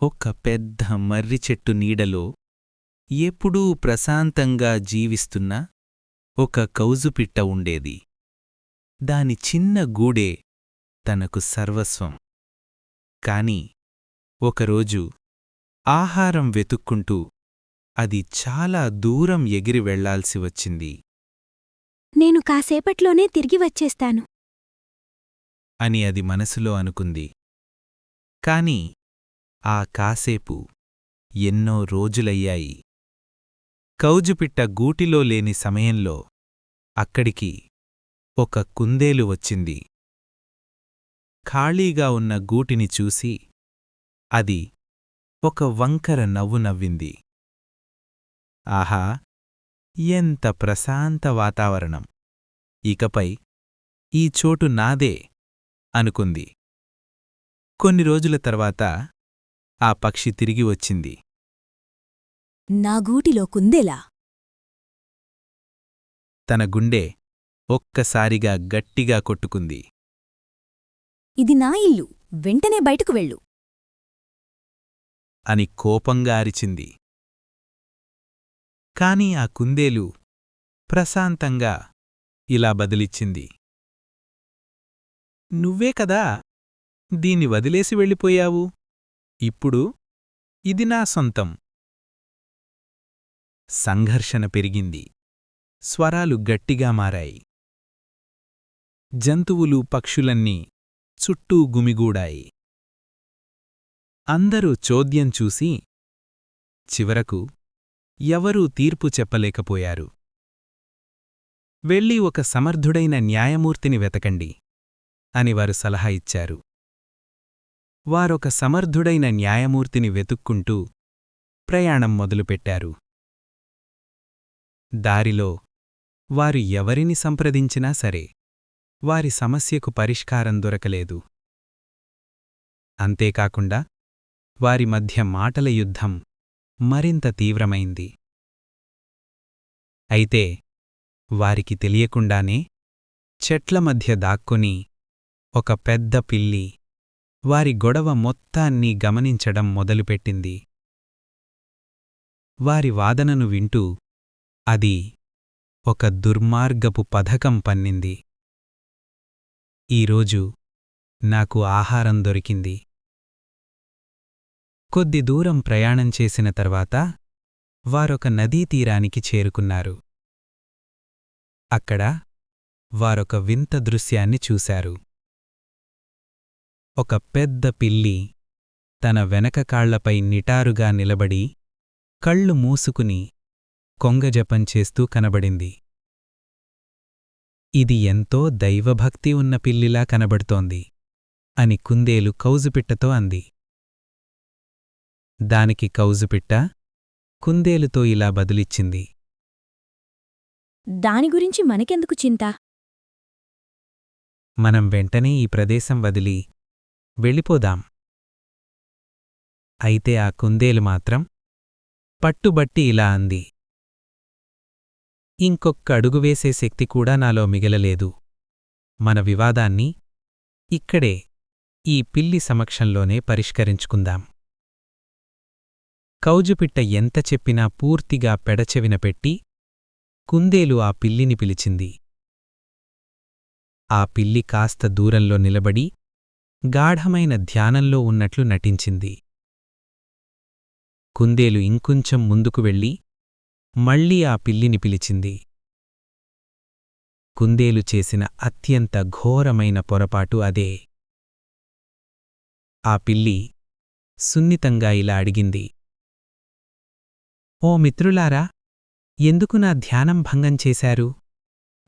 ఒక పెద్ద మర్రి చెట్టు నీడలో ఎప్పుడూ ప్రశాంతంగా జీవిస్తున్న ఒక కౌజుపిట్ట ఉండేది. దాని చిన్న గూడే తనకు సర్వస్వం. కాని ఒకరోజు ఆహారం వెతుక్కుంటూ అది చాలా దూరం ఎగిరి వెళ్లాల్సి వచ్చింది నేను కాసేపట్లోనే తిరిగి వచ్చేస్తాను. అని అది మనసులో అనుకుంది. కాని ఆ కాసేపు ఎన్నో రోజులయ్యాయి. కౌజుపిట్ట గూటిలో లేని సమయంలో అక్కడికి ఒక కుందేలు వచ్చింది. ఖాళీగా ఉన్న గూటిని చూసి అది ఒక వంకర నవ్వు నవ్వింది. ఆహా, ఎంత ప్రశాంత వాతావరణం! ఇకపై ఈ చోటు నాదే అనుకుంది. కొన్ని రోజుల తర్వాత ఆ పక్షి తిరిగి వచ్చింది. నా గూటిలో కుందేలా? తన గుండె ఒక్కసారిగా గట్టిగా కొట్టుకుంది. ఇది నా ఇల్లు, వెంటనే బయటకు వెళ్ళు. అని కోపంగా అరిచింది. కాని ఆ కుందేలు ప్రశాంతంగా ఇలా బదిలిచ్చింది. నువ్వే కదా దీన్ని వదిలేసి వెళ్ళిపోయావు. ఇప్పుడు ఇది నా సొంతం. సంఘర్షణ పెరిగింది. స్వరాలు గట్టిగా మారాయి. జంతువులు పక్షులన్నీ చుట్టూ గుమిగూడాయి. అందరూ చోద్యం చూసి చివరకు ఎవరూ తీర్పు చెప్పలేకపోయారు. వెళ్ళి ఒక సమర్థుడైన న్యాయమూర్తిని వెతకండి అని వారు సలహా ఇచ్చారు. వారొక సమర్థుడైన న్యాయమూర్తిని వెతుక్కుంటూ ప్రయాణం మొదలుపెట్టారు. దారిలో వారు ఎవరిని సంప్రదించినా సరే వారి సమస్యకు పరిష్కారం దొరకలేదు. అంతేకాకుండా వారి మధ్య మాటల యుద్ధం మరింత తీవ్రమైంది. అయితే వారికి తెలియకుండానే చెట్ల మధ్య దాక్కుని ఒక పెద్ద పిల్లి వారి గొడవ మొత్తాన్ని గమనించడం మొదలుపెట్టింది. వారి వాదనను వింటూ అది ఒక దుర్మార్గపు పథకం పన్నింది. ఈరోజు నాకు ఆహారం దొరికింది. కొద్ది దూరం ప్రయాణం చేసిన తర్వాత వారొక నదీతీరానికి చేరుకున్నారు. అక్కడ వారొక వింత దృశ్యాన్ని చూశారు. ఒక పెద్ద పిల్లి తన వెనక కాళ్లపై నిటారుగా నిలబడి కళ్ళు మూసుకుని కొంగజపం చేస్తూ కనబడింది. ఇది ఎంతో దైవభక్తి ఉన్న పిల్లిలా కనబడుతోంది అని కుందేలు కౌజుపిట్టతో అంది. దానికి కౌజుపిట్ట కుందేలుతో ఇలా బదులిచ్చింది. దాని గురించి మనకెందుకు చింత? మనం వెంటనే ఈ ప్రదేశం వదిలి వెళ్ళిపోదాం. అయితే ఆ కుందేలు మాత్రం పట్టుబట్టి ఇలా అంది. ఇంకొక్క అడుగు వేసే శక్తి కూడా నాలో మిగలలేదు. మన వివాదాన్ని ఇక్కడే ఈ పిల్లి సమక్షంలోనే పరిష్కరించుకుందాం. కౌజుపిట్ట ఎంత చెప్పినా పూర్తిగా పెడచెవిన పెట్టి కుందేలు ఆ పిల్లిని పిలిచింది. ఆ పిల్లి కాస్త దూరంలో నిలబడి గాఢమైన ధ్యానంలో ఉన్నట్లు నటించింది. కుందేలు ఇంకొంచెం ముందుకు వెళ్ళి మళ్లీ ఆ పిల్లిని పిలిచింది. కుందేలు చేసిన అత్యంత ఘోరమైన పొరపాటు అదే. ఆ పిల్లి సున్నితంగా ఇలా అడిగింది. ఓ మిత్రులారా, ఎందుకు నా ధ్యానం భంగం చేశారు?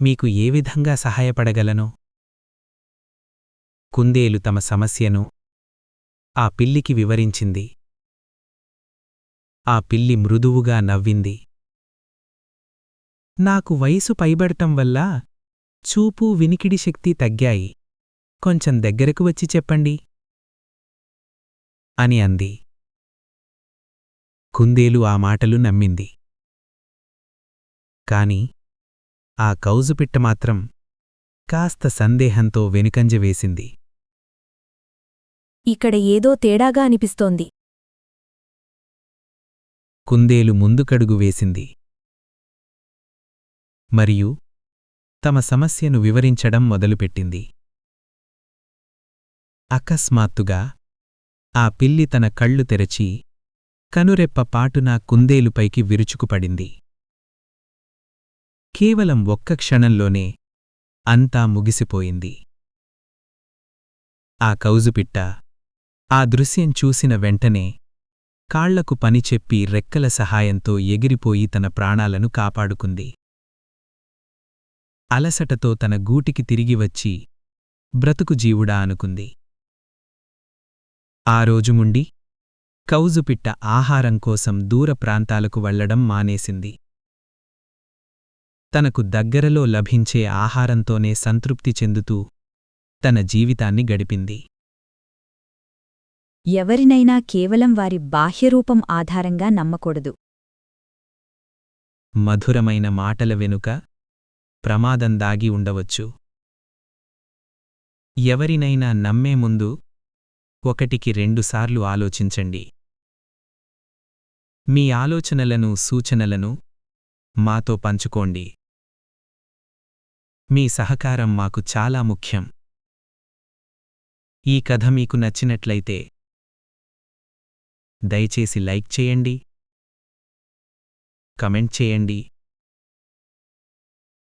మీకు ఏ విధంగా సహాయపడగలను? కుందేలు తమ సమస్యను ఆ పిల్లికి వివరించింది. ఆ పిల్లి మృదువుగా నవ్వింది. నాకు వయసు పైబడటం వల్ల చూపు వినికిడి శక్తి తగ్గాయి. కొంచెం దగ్గరకు వచ్చి చెప్పండి అని అంది. కుందేలు ఆ మాటలు నమ్మింది. కాని ఆ కౌజుపిట్ట మాత్రం కాస్త సందేహంతో వెనుకంజ వేసింది. ఇక్కడ ఏదో తేడాగా అనిపిస్తోంది. కుందేలు ముందుకడుగు వేసింది. మరియు తమ సమస్యను వివరించడం మొదలుపెట్టింది. అకస్మాత్తుగా ఆ పిల్లి తన కళ్ళు తెరచి కనురెప్ప పాటున కుందేలుపైకి విరుచుకుపడింది. కేవలం ఒక్క క్షణంలోనే అంతా ముగిసిపోయింది. ఆ కౌజుపిట్ట ఆ దృశ్యం చూసిన వెంటనే కాళ్లకు పనిచెప్పి రెక్కల సహాయంతో ఎగిరిపోయి తన ప్రాణాలను కాపాడుకుంది. అలసటతో తన గూటికి తిరిగివచ్చి బ్రతుకు జీవుడా అనుకుంది. ఆ రోజు నుండి కౌజుపిట్ట ఆహారం కోసం దూర ప్రాంతాలకు వెళ్లడం మానేసింది. తనకు దగ్గరలో లభించే ఆహారంతోనే సంతృప్తి చెందుతూ తన జీవితాన్ని గడిపింది. ఎవరినైనా కేవలం వారి బాహ్యరూపం ఆధారంగా నమ్మకూడదు. మధురమైన మాటల వెనుక ప్రమాదం దాగి ఉండవచ్చు. ఎవరినైనా నమ్మే ముందు 1-2 సార్లు ఆలోచించండి. మీ ఆలోచనలను, సూచనలను మాతో పంచుకోండి. మీ సహకారం మాకు చాలా ముఖ్యం. ఈ కథ మీకు నచ్చినట్లయితే దయచేసి లైక్ చేయండి, కమెంట్ చేయండి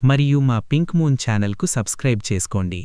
మరియు మా పింక్ మూన్ ఛానల్కు సబ్స్క్రైబ్ చేసుకోండి.